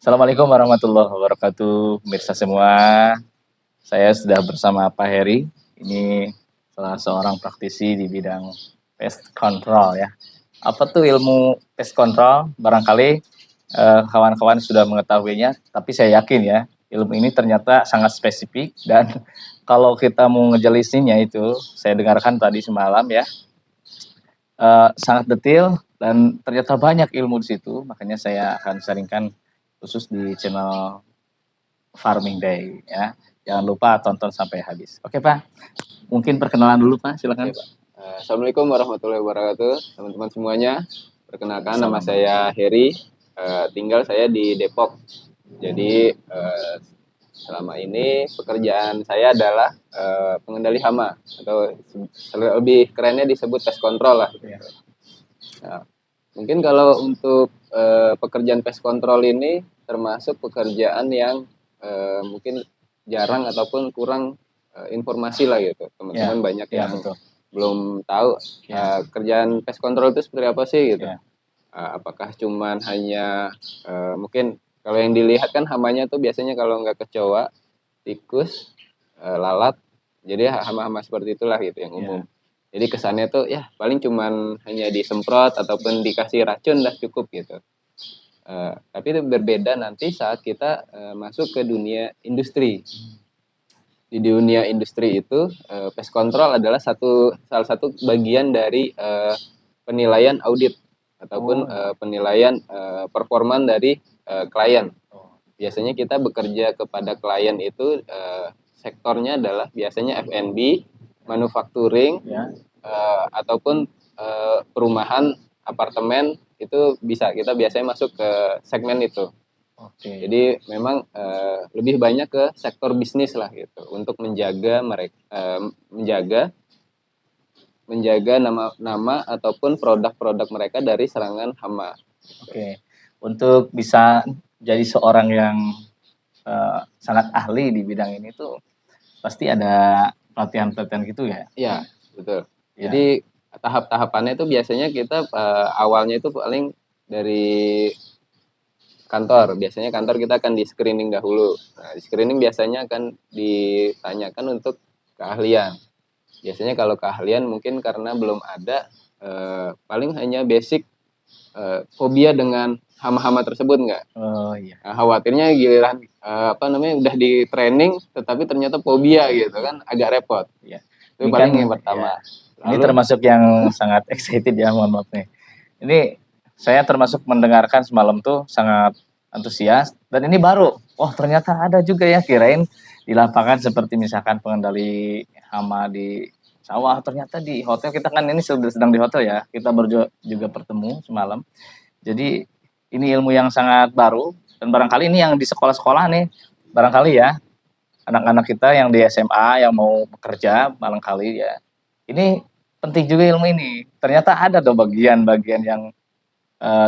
Assalamualaikum warahmatullahi wabarakatuh, pemirsa semua. Saya sudah bersama Pak Heri. Ini salah seorang praktisi di bidang pest control ya. Apa tuh ilmu pest control? Barangkali kawan-kawan sudah mengetahuinya, tapi saya yakin ya, ilmu ini ternyata sangat spesifik dan kalau kita mau ngejelisinya itu, saya dengarkan tadi semalam ya, sangat detail dan ternyata banyak ilmu di situ, makanya saya akan sharingkan khusus di channel Farming Day ya. Jangan lupa tonton sampai habis. Oke Pak, mungkin perkenalan dulu Pak, silakan. Oke, Pak. Assalamualaikum warahmatullahi wabarakatuh, teman-teman semuanya. Perkenalkan, nama saya Heri. Tinggal saya di Depok. Jadi selama ini pekerjaan saya adalah pengendali hama atau lebih kerennya disebut pest control lah. Nah, mungkin kalau untuk pekerjaan pest control ini termasuk pekerjaan yang mungkin jarang ataupun kurang informasi lah gitu. Teman-teman banyak yang betul. belum tahu kerjaan pest control itu seperti apa sih gitu. Apakah cuman hanya mungkin kalau yang dilihat kan hamanya tuh biasanya kalau nggak kecoa, tikus, lalat, jadi hama-hama seperti itulah gitu yang umum. Jadi kesannya tuh ya paling cuman hanya disemprot ataupun dikasih racun dah cukup gitu. Tapi itu berbeda nanti saat kita masuk ke dunia industri. Di dunia industri itu pest control adalah salah satu bagian dari penilaian audit ataupun penilaian performa dari klien. Biasanya kita bekerja kepada klien itu sektornya adalah biasanya F&B, manufacturing, ataupun perumahan, apartemen, itu kita biasanya masuk ke segmen itu. Jadi memang lebih banyak ke sektor bisnis lah gitu untuk menjaga nama ataupun produk-produk mereka dari serangan hama. Untuk bisa jadi seorang yang sangat ahli di bidang ini tuh pasti ada pelatihan-pelatihan gitu ya? Iya, betul. Jadi tahap-tahapannya itu biasanya kita awalnya itu paling dari kantor. Biasanya kantor kita akan di screening dahulu. Nah, di screening biasanya akan ditanyakan untuk keahlian. Biasanya kalau keahlian mungkin karena belum ada, paling hanya basic fobia dengan hama-hama tersebut nggak? Nah, khawatirnya giliran udah di training tetapi ternyata fobia gitu kan agak repot. Itu paling yang pertama. Ini termasuk yang sangat excited ya, mohon maaf nih. Ini saya termasuk mendengarkan semalam tuh sangat antusias dan ini baru. Oh ternyata ada juga ya, kirain di lapangan seperti misalkan pengendali hama di sawah, ternyata di hotel. Kita kan ini sedang di hotel ya, kita juga bertemu semalam. Jadi ini ilmu yang sangat baru dan barangkali ini yang di sekolah-sekolah nih, barangkali ya anak-anak kita yang di SMA yang mau bekerja barangkali ya. Ini penting juga ilmu ini. Ternyata ada tuh bagian-bagian yang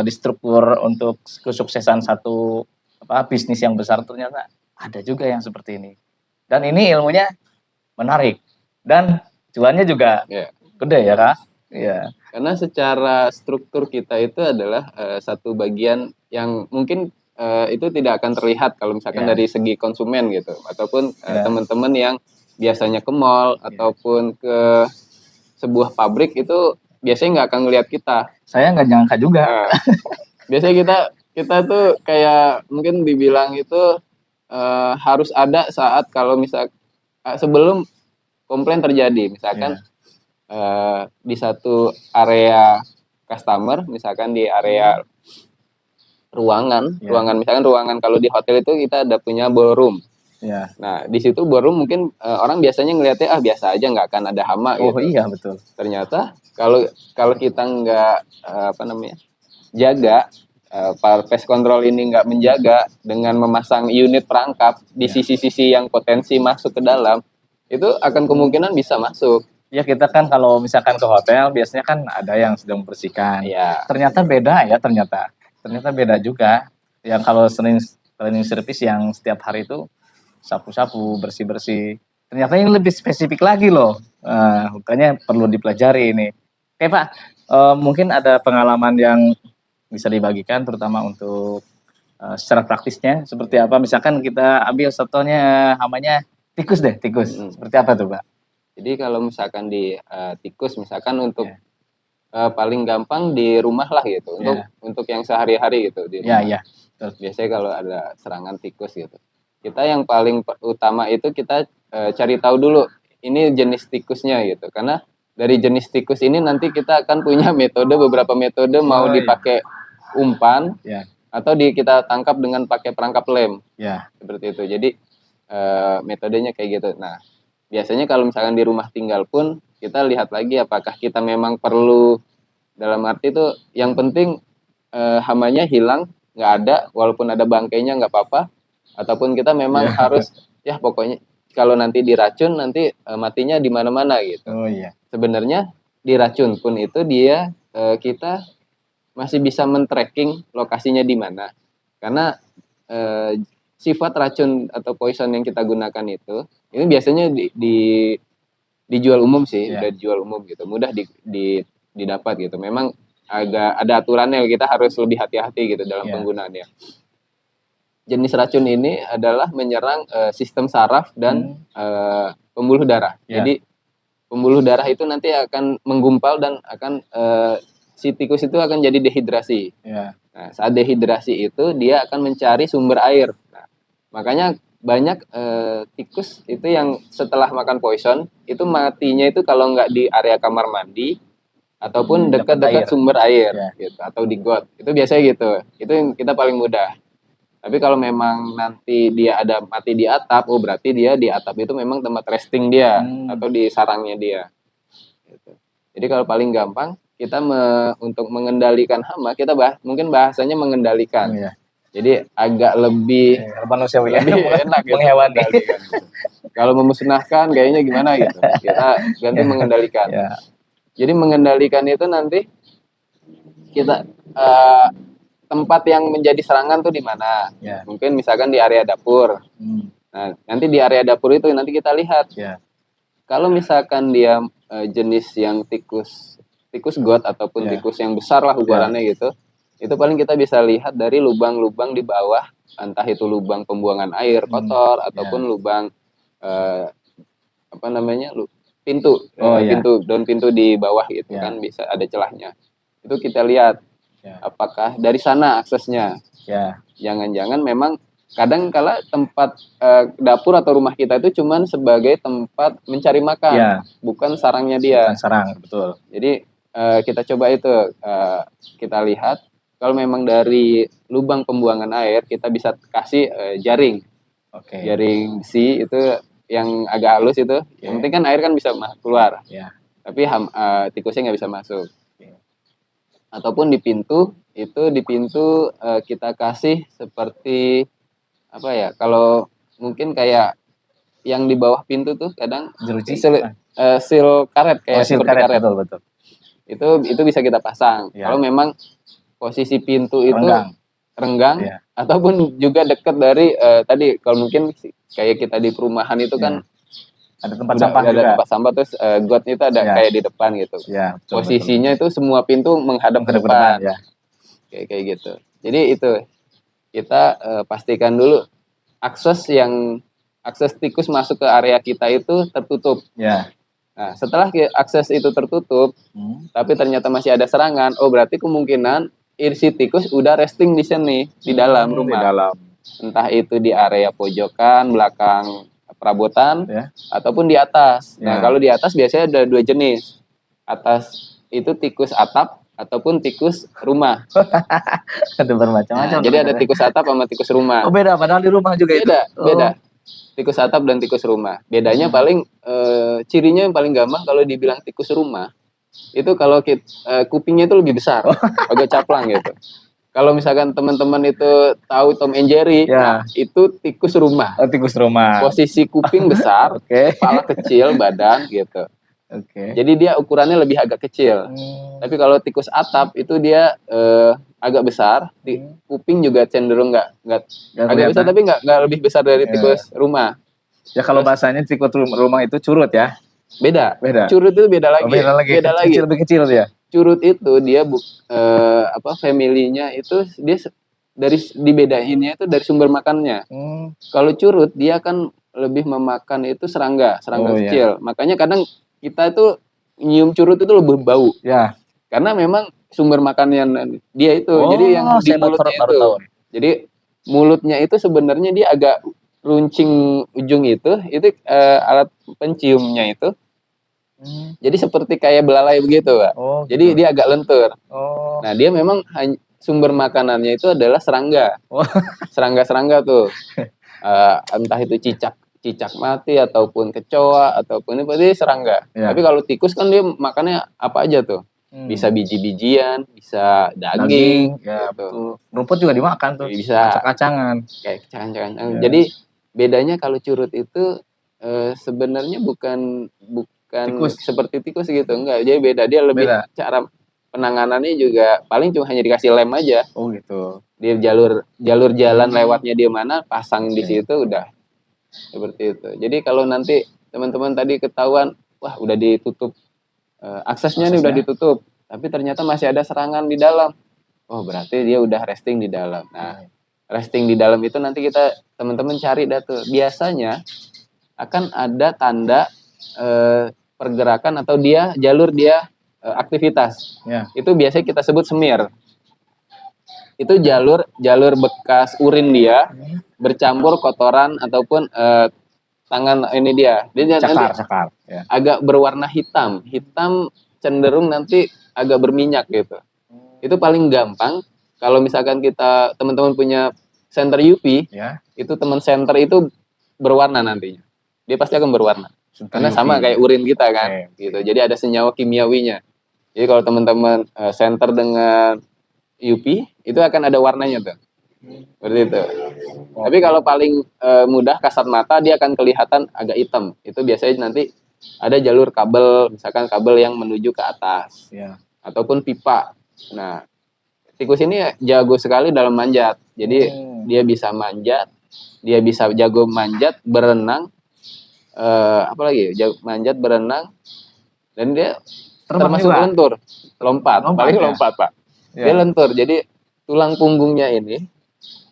di struktur untuk kesuksesan satu bisnis yang besar, ternyata ada juga yang seperti ini. Dan ini ilmunya menarik dan cuannya juga gede ya Kak? Iya. Karena secara struktur kita itu adalah satu bagian yang mungkin itu tidak akan terlihat kalau misalkan dari segi konsumen gitu, ataupun teman-teman yang biasanya ke mall ataupun ke sebuah pabrik itu biasanya nggak akan ngelihat kita. Saya nggak nyangka juga. Biasanya kita tuh kayak mungkin dibilang itu harus ada saat kalau sebelum komplain terjadi, misalkan di satu area customer, misalkan di area ruangan misalkan ruangan kalau di hotel itu kita ada punya ballroom. Nah di situ ballroom mungkin orang biasanya ngelihatnya biasa aja, nggak akan ada hama gitu. Iya betul. Ternyata kalau kita nggak jaga pest control ini nggak menjaga dengan memasang unit perangkap di sisi-sisi yang potensi masuk ke dalam, itu akan kemungkinan bisa masuk. Ya kita kan kalau misalkan ke hotel biasanya kan ada yang sedang membersihkan. Ternyata beda ya, ternyata beda juga. Yang kalau cleaning service yang setiap hari itu sapu-sapu, bersih-bersih. Ternyata ini lebih spesifik lagi loh. Makanya perlu dipelajari ini. Oke Pak, mungkin ada pengalaman yang bisa dibagikan terutama untuk secara praktisnya seperti apa? Misalkan kita ambil contohnya hamanya tikus deh, tikus. Seperti apa tuh, Pak? Jadi kalau misalkan di tikus, misalkan untuk Ya. paling gampang di rumah lah gitu, untuk yang sehari-hari gitu di rumah. Ya. Biasanya kalau ada serangan tikus gitu, kita yang paling utama itu kita cari tahu dulu ini jenis tikusnya gitu, karena dari jenis tikus ini nanti kita akan punya beberapa metode mau dipakai umpan atau kita tangkap dengan pakai perangkap lem, seperti itu. Jadi metodenya kayak gitu. Nah, biasanya kalau misalkan di rumah tinggal pun kita lihat lagi apakah kita memang perlu, dalam arti itu yang penting hamanya hilang, nggak ada, walaupun ada bangkainya nggak apa-apa, ataupun kita memang harus ya pokoknya kalau nanti diracun nanti matinya di mana-mana gitu. Sebenarnya diracun pun itu dia kita masih bisa men-tracking lokasinya di mana, karena sifat racun atau poison yang kita gunakan itu ini biasanya dijual umum sih, udah dijual umum gitu, mudah didapat gitu. Memang agak ada aturannya, kita harus lebih hati-hati gitu dalam penggunaannya. Jenis racun ini adalah menyerang sistem saraf dan pembuluh darah. Jadi pembuluh darah itu nanti akan menggumpal dan akan si tikus itu akan jadi dehidrasi. Nah, saat dehidrasi itu dia akan mencari sumber air. Nah, makanya banyak tikus itu yang setelah makan poison itu matinya itu kalau nggak di area kamar mandi ataupun dekat-dekat sumber air gitu, atau di got. Itu biasanya gitu. Itu yang kita paling mudah. Tapi kalau memang nanti dia ada mati di atap, berarti dia di atap itu memang tempat resting dia atau di sarangnya dia. Gitu. Jadi kalau paling gampang kita untuk mengendalikan hama, kita mungkin bahasanya mengendalikan. Jadi agak lebih manusiawi, lebih enak gitu, menghewani. Kalau memusnahkan kayaknya gimana gitu. Kita ganti mengendalikan. Jadi mengendalikan itu nanti kita tempat yang menjadi serangan tuh di mana. Mungkin misalkan di area dapur. Nah, nanti di area dapur itu nanti kita lihat. Kalau misalkan dia jenis yang tikus got ataupun tikus yang besar lah ukurannya gitu. Itu paling kita bisa lihat dari lubang-lubang di bawah, entah itu lubang pembuangan air kotor ataupun lubang pintu, daun pintu di bawah gitu kan bisa ada celahnya. Itu kita lihat apakah dari sana aksesnya. Jangan-jangan memang kadang kala tempat dapur atau rumah kita itu cuman sebagai tempat mencari makan, bukan sarangnya dia. Bukan sarang, betul. Jadi kita coba itu kita lihat. Kalau memang dari lubang pembuangan air, kita bisa kasih jaring. Jaring besi itu yang agak halus itu. Yang penting kan air kan bisa keluar. Tapi tikusnya nggak bisa masuk. Ataupun di pintu, kita kasih seperti apa ya? Kalau mungkin kayak yang di bawah pintu tuh kadang jeruji, seal karet kayak seperti karet. Betul. Itu bisa kita pasang. Kalau memang posisi pintu itu renggang ataupun juga dekat dari tadi kalau mungkin kayak kita di perumahan itu kan ada tempat sampah juga. Ada tempat sampah terus got itu ada kayak di depan gitu. Posisinya itu semua pintu menghadap ke depan. Kayak gitu. Jadi itu kita pastikan dulu akses tikus masuk ke area kita itu tertutup. Nah, setelah akses itu tertutup, tapi ternyata masih ada serangan, berarti kemungkinan si tikus udah resting di sini, di dalam rumah. Entah itu di area pojokan, belakang perabotan, ataupun di atas. Nah, kalau di atas biasanya ada dua jenis. Atas itu tikus atap, ataupun tikus rumah. Ada bermacam-macam. Jadi ada tikus atap sama tikus rumah. Beda, padahal di rumah juga beda. Tikus atap dan tikus rumah. Bedanya paling cirinya yang paling gampang kalau dibilang tikus rumah itu kalau kupingnya itu lebih besar, agak caplang gitu. Kalau misalkan teman-teman itu tahu Tom and Jerry, nah itu tikus rumah. Tikus rumah. Posisi kuping besar, kepala kecil, badan gitu. Jadi dia ukurannya lebih agak kecil. Tapi kalau tikus atap itu dia agak besar, kuping juga cenderung nggak agak besar tapi nggak lebih besar dari tikus rumah. Ya kalau bahasanya tikus rumah itu curut ya. Beda. Curut itu beda lagi. Beda lagi. Lebih kecil dia. Curut itu dia family-nya itu dia dibedainnya itu dari sumber makannya. Kalau curut dia akan lebih memakan itu serangga kecil. Makanya kadang kita itu nyium curut itu lebih bau. Ya. Karena memang sumber makannya dia itu. Jadi yang di mulutnya itu. Jadi mulutnya itu sebenarnya dia agak runcing ujung itu alat penciumnya itu. Jadi seperti kayak belalai begitu, Pak. Jadi dia agak lentur. Nah, dia memang sumber makanannya itu adalah serangga. Serangga-serangga tuh. Entah itu cicak mati ataupun kecoa ataupun ini berarti serangga. Tapi kalau tikus kan dia makannya apa aja tuh. Bisa biji-bijian, bisa daging gitu. Rumput juga dimakan tuh. Bisa kacang-kacangan. Kayak kacang-kacangan. Jadi bedanya kalau curut itu sebenarnya bukan tikus. Seperti tikus gitu, enggak. Jadi beda, dia lebih cara penanganannya juga paling cuma hanya dikasih lem aja. Gitu. Dia jalur jalan lewatnya di mana, pasang di situ udah. Seperti itu. Jadi kalau nanti teman-teman tadi ketahuan, wah udah ditutup aksesnya nih udah ditutup, tapi ternyata masih ada serangan di dalam. Oh, berarti dia udah resting di dalam. Nah, resting di dalam itu nanti kita teman-teman cari data. Biasanya akan ada tanda pergerakan atau jalur aktivitas. Itu biasanya kita sebut semir. Itu jalur bekas urin dia bercampur kotoran ataupun tangan ini dia cakar. Agak berwarna hitam cenderung nanti agak berminyak gitu. Itu paling gampang kalau misalkan kita teman-teman punya senter UV, itu teman senter itu berwarna nantinya. Dia pasti akan berwarna. Karena sama kayak urin kita kan, gitu. Jadi ada senyawa kimiawinya. Jadi kalau teman-teman senter dengan UV, itu akan ada warnanya tuh. Seperti itu. Tapi kalau paling mudah kasat mata dia akan kelihatan agak hitam. Itu biasanya nanti ada jalur kabel, misalkan kabel yang menuju ke atas. Ataupun pipa. Nah, tikus ini jago sekali dalam manjat. Jadi dia bisa manjat, dia bisa jago manjat, berenang, manjat, berenang, dan dia termasuk lentur, lompat Pak. Dia lentur, jadi tulang punggungnya ini,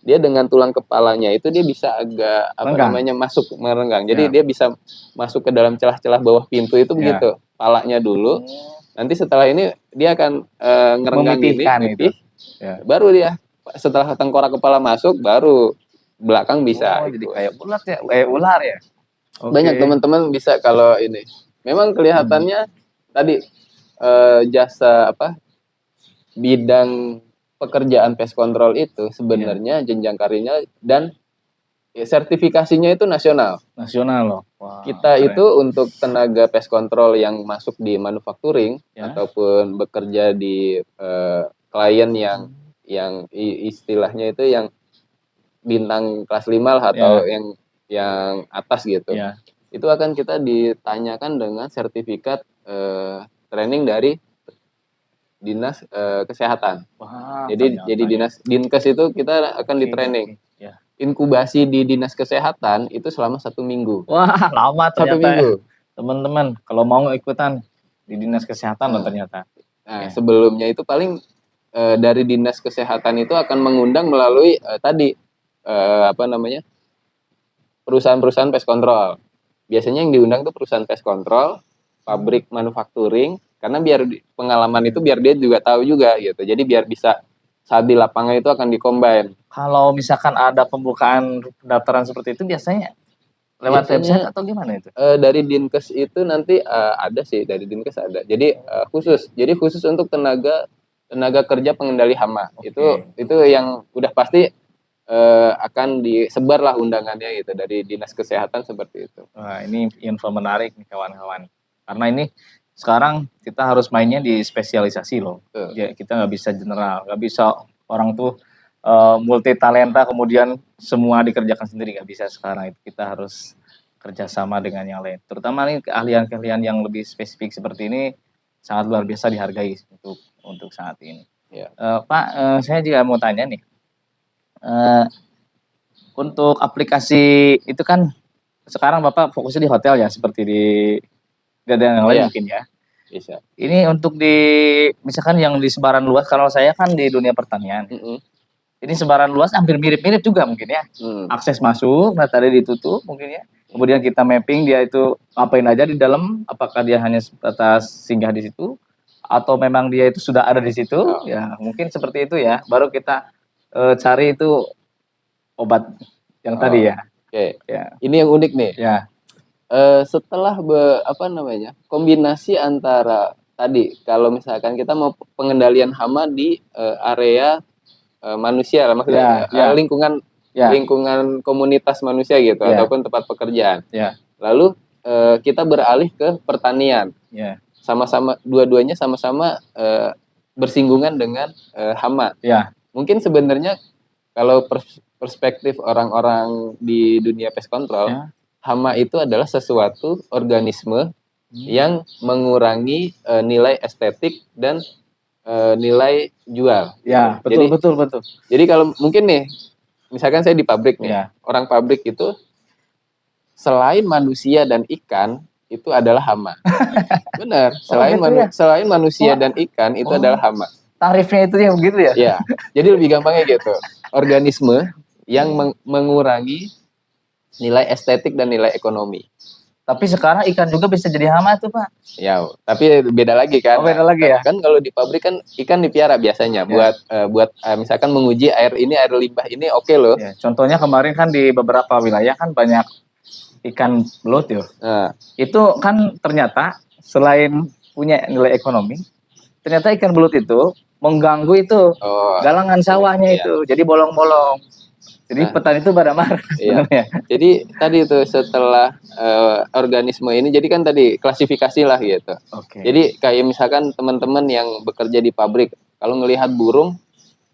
dia dengan tulang kepalanya itu dia bisa agak masuk merenggang. Jadi dia bisa masuk ke dalam celah-celah bawah pintu itu begitu. Palanya dulu, nanti setelah ini dia akan ngerenggang ini, baru dia setelah tengkorak kepala masuk, baru belakang bisa. Jadi kayak ular ya, ular ya. Banyak teman-teman bisa kalau ini. Memang kelihatannya tadi jasa bidang pekerjaan pest control itu sebenarnya jenjang karirnya dan sertifikasinya itu nasional. Nasional loh. Wow, kita keren. Itu untuk tenaga pest control yang masuk di manufacturing ataupun bekerja di klien yang istilahnya itu yang bintang kelas 5 lah atau yang atas gitu. Itu akan kita ditanyakan dengan sertifikat training dari dinas kesehatan. Jadi dinkes itu kita akan di training. Inkubasi di dinas kesehatan itu selama 1 minggu. Wah, lama ternyata. 1 minggu. Teman-teman kalau mau ikutan di dinas kesehatan loh ternyata. Nah, sebelumnya itu paling dari dinas kesehatan itu akan mengundang melalui perusahaan-perusahaan pest control. Biasanya yang diundang tuh perusahaan pest control, pabrik manufacturing, karena biar pengalaman itu biar dia juga tahu juga gitu. Jadi biar bisa saat di lapangan itu akan dikombin. Kalau misalkan ada pembukaan pendaftaran seperti itu biasanya lewat website atau gimana itu? Dari Dinkes itu nanti ada sih, dari Dinkes ada. Jadi khusus untuk tenaga kerja pengendali hama. Itu yang udah pasti akan disebar lah undangannya gitu dari dinas kesehatan seperti itu. Wah, ini info menarik nih kawan-kawan. Karena ini sekarang kita harus mainnya di spesialisasi loh. Ya, kita nggak bisa general, nggak bisa orang tuh multi talenta kemudian semua dikerjakan sendiri, nggak bisa sekarang. Itu kita harus kerjasama dengan yang lain. Terutama nih keahlian-keahlian yang lebih spesifik seperti ini sangat luar biasa dihargai untuk saat ini. Pak, saya juga mau tanya nih. Untuk aplikasi itu kan sekarang Bapak fokusnya di hotel ya, seperti di yang lain mungkin ya. Bisa. Ini untuk misalkan yang di sebaran luas, kalau saya kan di dunia pertanian. ini sebaran luas hampir mirip-mirip juga mungkin ya. Akses masuk, nah tadi ditutup mungkin ya. Kemudian kita mapping dia itu ngapain aja di dalam, apakah dia hanya sebatas singgah di situ atau memang dia itu sudah ada di situ, ya mungkin seperti itu ya. Baru kita cari itu obat yang tadi ya. Oke. Ya. Ini yang unik nih. Ya. Setelah kombinasi antara tadi kalau misalkan kita mau pengendalian hama di area manusia lah, maksudnya lingkungan lingkungan komunitas manusia gitu ataupun tempat pekerjaan. Lalu kita beralih ke pertanian. Sama-sama dua-duanya sama-sama bersinggungan dengan hama. Mungkin sebenarnya kalau perspektif orang-orang di dunia pest control, hama itu adalah sesuatu organisme yang mengurangi nilai estetik dan nilai jual. Ya, betul. Jadi kalau mungkin nih, misalkan saya di pabrik nih, orang pabrik itu selain manusia dan ikan itu adalah hama. Benar, selain manusia dan ikan itu adalah hama. Tarifnya itu yang begitu ya? Ya, jadi lebih gampangnya gitu. Organisme yang mengurangi nilai estetik dan nilai ekonomi. Tapi sekarang ikan juga bisa jadi hama tuh Pak. Ya, tapi beda lagi kan. Beda lagi ya. Kan kalau di pabrik kan ikan dipiara biasanya buat misalkan menguji air limbah ini oke loh. Ya, contohnya kemarin kan di beberapa wilayah kan banyak ikan belut ya. Itu kan ternyata selain punya nilai ekonomi, ternyata ikan belut itu mengganggu itu galangan sawahnya itu. Jadi bolong-bolong. Jadi petani itu pada marah. Jadi tadi itu setelah organisme ini, jadi kan tadi klasifikasi lah gitu. Jadi kayak misalkan teman-teman yang bekerja di pabrik, kalau ngelihat burung,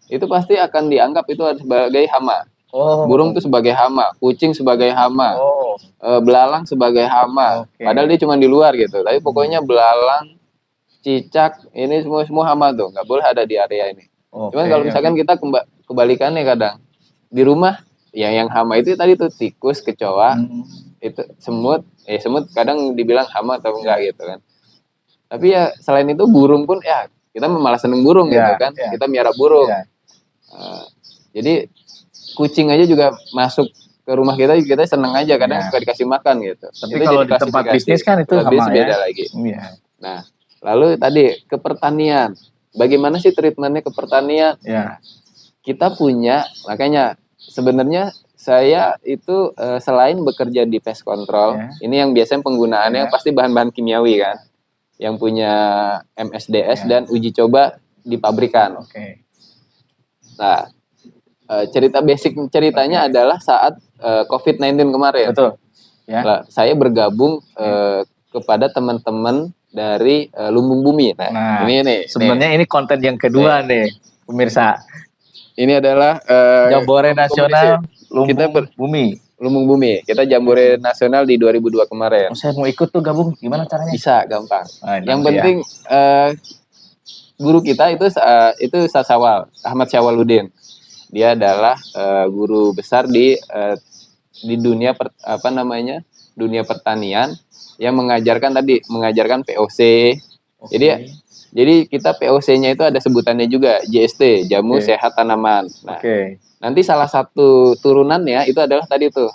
itu pasti akan dianggap itu sebagai hama. Burung itu sebagai hama, kucing sebagai hama, belalang sebagai hama. Padahal dia cuma di luar gitu. Tapi pokoknya belalang, cicak, ini semua hama tuh, nggak boleh ada di area ini. Cuman kalau misalkan kita kebalikannya kadang. Di rumah ya yang hama itu tadi tuh tikus, kecoa, itu semut kadang dibilang hama atau enggak gitu kan. Tapi ya selain itu burung pun ya kita malah seneng burung gitu kan. Kita miara burung. Jadi kucing aja juga masuk ke rumah kita seneng aja, kadang suka dikasih makan gitu. Tapi itu kalau di tempat bisnis kan itu hama beda lagi. Nah, lalu tadi ke pertanian. Bagaimana sih treatmentnya ke pertanian? Kita punya, makanya sebenarnya saya itu selain bekerja di pest control, ini yang biasanya penggunaannya pasti bahan-bahan kimiawi kan, yang punya MSDS dan uji coba di pabrikan. Nah, ceritanya adalah saat COVID-19 kemarin. Saya bergabung kepada teman-teman dari Lumbung Bumi. Nah ini nih. Sebenarnya ini konten yang kedua nih, pemirsa. Ini adalah Jambore Nasional Lumbung Bumi. Kita Jambore Nasional di 2002 kemarin. Saya mau ikut tuh gabung, gimana caranya? Bisa, gampang. Yang penting guru kita itu Sasawal, Ahmad Syawaludin. Dia adalah guru besar di dunia dunia pertanian yang mengajarkan POC. Jadi kita POC-nya itu ada sebutannya juga, JST, Jamu Sehat Tanaman. Nah, nanti salah satu turunannya itu adalah tadi tuh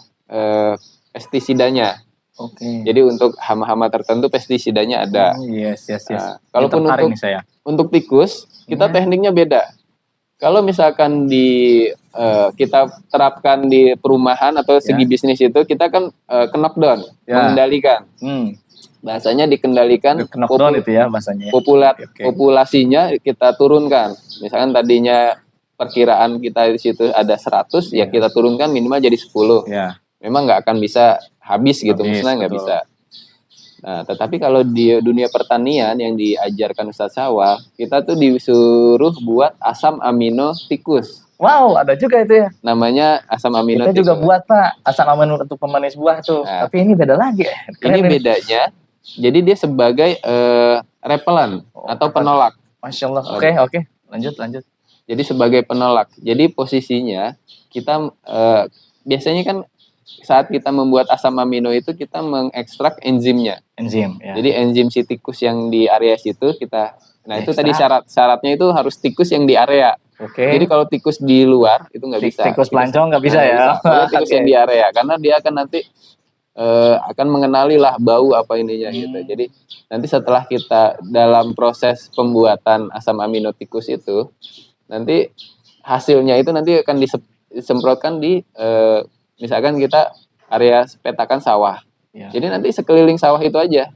pestisidanya. Jadi untuk hama-hama tertentu pestisidanya ada. Nah, kalaupun untuk tikus, kita tekniknya beda. Kalau misalkan kita terapkan di perumahan atau segi bisnis itu, kita kan knockdown, mengendalikan. Bahasanya dikendalikan, itu ya bahasanya. Populasinya kita turunkan. Misalkan tadinya perkiraan kita di situ ada 100, ya kita turunkan minimal jadi 10. Memang nggak akan bisa habis gitu, maksudnya nggak bisa. Nah, tetapi kalau di dunia pertanian yang diajarkan Ustadz Syawal, kita tuh disuruh buat asam amino tikus. Wow, ada juga itu ya. Namanya asam amino tikus. Kita juga buat Pak, asam amino untuk pemanis buah tuh. Nah, tapi ini beda lagi. Ini bedanya. Jadi dia sebagai repellent atau penolak. Masya Allah. Oke. Lanjut. Jadi sebagai penolak. Jadi posisinya kita biasanya kan saat kita membuat asam amino itu kita mengekstrak enzimnya. Jadi enzim si tikus yang di area situ kita. Nah itu tadi syaratnya itu harus tikus yang di area. Oke. Jadi kalau tikus di luar itu nggak bisa. Tikus pelancong nggak bisa Nah, ya. Pokoknya tikus Oke. yang di area, karena dia akan nanti akan mengenali lah bau apa ininya gitu. Jadi nanti setelah kita dalam proses pembuatan asam amino tikus itu, nanti hasilnya itu nanti akan disemprotkan di misalkan kita area petakan sawah. Ya. Jadi nanti sekeliling sawah itu aja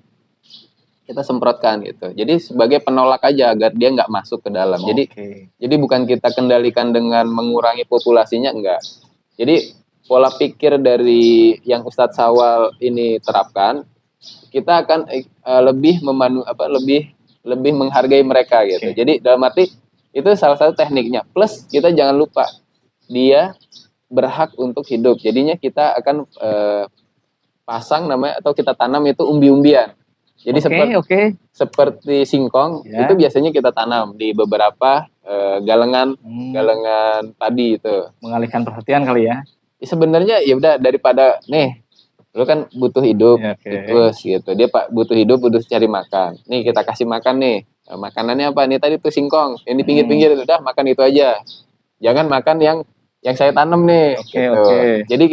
kita semprotkan gitu. Jadi sebagai penolak aja agar dia nggak masuk ke dalam. Jadi bukan kita kendalikan dengan mengurangi populasinya, enggak. Jadi pola pikir dari yang Ustadz Sawal ini terapkan, kita akan lebih menghargai mereka gitu. Jadi dalam arti itu salah satu tekniknya. Plus kita jangan lupa dia berhak untuk hidup. Jadinya kita akan pasang namanya atau kita tanam itu umbi-umbian. Jadi seperti singkong itu biasanya kita tanam di beberapa galengan padi itu. Mengalihkan perhatian kali ya. Sebenarnya ya udah, daripada nih lu kan butuh hidup tikus gitu, dia butuh hidup, butuh cari makan, nih kita kasih makan nih, makanannya apa nih, tadi tuh singkong, ini pinggir-pinggir udah makan itu aja, jangan makan yang saya tanam nih gitu. Jadi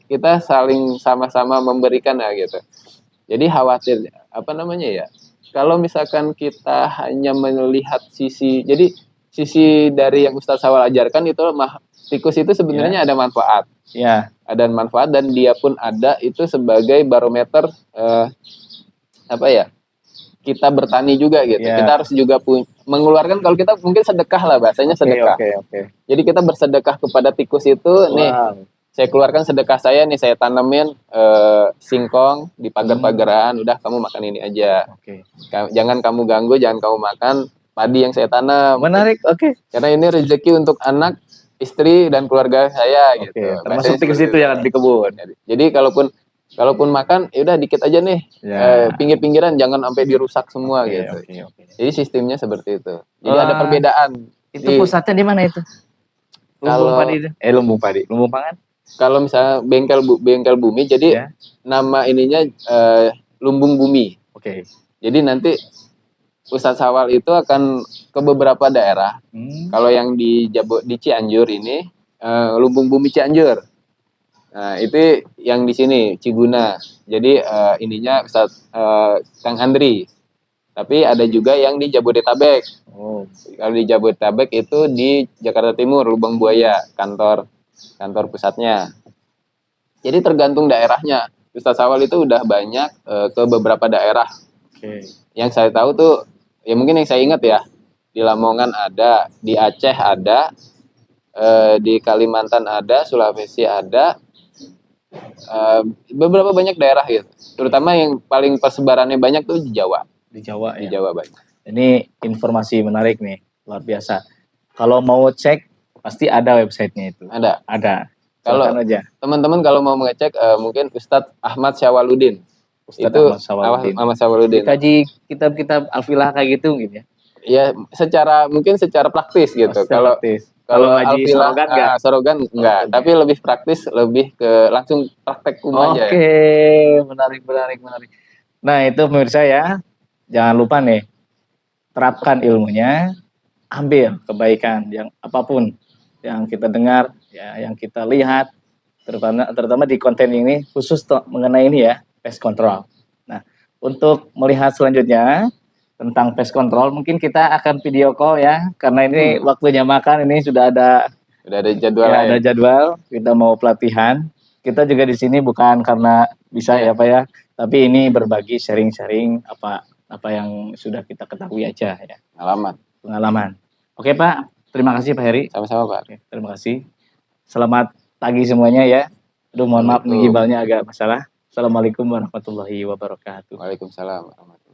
kita saling sama-sama memberikan ya gitu. Jadi khawatir apa namanya ya, kalau misalkan kita hanya melihat sisi dari yang Ustadz Sawal ajarkan itu tikus itu sebenarnya ada manfaat. Ya. Ada manfaat dan dia pun ada itu sebagai barometer kita bertani juga gitu. Kita harus juga mengeluarkan, kalau kita mungkin sedekah lah bahasanya sedekah. Jadi kita bersedekah kepada tikus itu nih. Saya keluarkan sedekah saya nih, saya tanemin singkong di pagar-pagaran, udah kamu makan ini aja. Jangan kamu ganggu, jangan kamu makan padi yang saya tanam. Menarik, Karena ini rezeki untuk anak, istri dan keluarga saya gitu. Termasuk tikus itu yang ada di kebun. Jadi kalaupun makan ya udah dikit aja nih. Pinggir-pinggiran jangan sampai dirusak semua gitu. Jadi sistemnya seperti itu. Jadi ada perbedaan. Itu pusatnya di mana itu? Lumbung padi. Lumbung pangan? Kalau misalnya bengkel bumi, jadi nama ininya lumbung bumi. Jadi nanti Ustadz Sawal itu akan ke beberapa daerah. Kalau yang di Cianjur ini lumbung bumi Cianjur. Nah, itu yang di sini Ciguna. Jadi ininya Ustadz Kang Andri. Tapi ada juga yang di Jabodetabek. Kalau di Jabodetabek itu di Jakarta Timur, Lubang Buaya, kantor pusatnya. Jadi tergantung daerahnya. Ustadz Sawal itu udah banyak ke beberapa daerah. Yang saya tahu tuh, ya mungkin yang saya ingat ya, di Lamongan ada, di Aceh ada, di Kalimantan ada, Sulawesi ada, beberapa banyak daerah gitu. Terutama yang paling persebarannya banyak tuh di Jawa. Di Jawa ya? Di Jawa banyak. Ini informasi menarik nih, luar biasa. Kalau mau cek, pasti ada websitenya itu. Ada. Kalau teman-teman kalau mau mengecek, mungkin Ustadz Ahmad Syawaludin. Ahmad Syawaludin. Dikaji kitab-kitab alfilah kayak gitu ya? Ya, secara praktis gitu. Kalau alfilah Sorogan enggak, tapi lebih praktis, lebih ke langsung praktek aja. Menarik. Nah, itu pemirsa ya. Jangan lupa nih, terapkan ilmunya, ambil kebaikan yang apapun yang kita dengar, ya, yang kita lihat, terutama di konten ini khusus mengenai ini ya, pest control. Nah, untuk melihat selanjutnya tentang pest control, mungkin kita akan video call ya, karena ini waktunya makan, ini sudah ada jadwal. Ya, ada jadwal. Kita mau pelatihan. Kita juga di sini bukan karena bisa ya Pak ya, tapi ini berbagi sharing-sharing apa yang sudah kita ketahui aja ya. Pengalaman. Oke Pak, terima kasih Pak Heri. Sama-sama Pak. Terima kasih. Selamat pagi semuanya ya. Aduh mohon maaf nih gibalnya agak masalah. Assalamualaikum warahmatullahi wabarakatuh. Waalaikumsalam warahmatullahi wabarakatuh.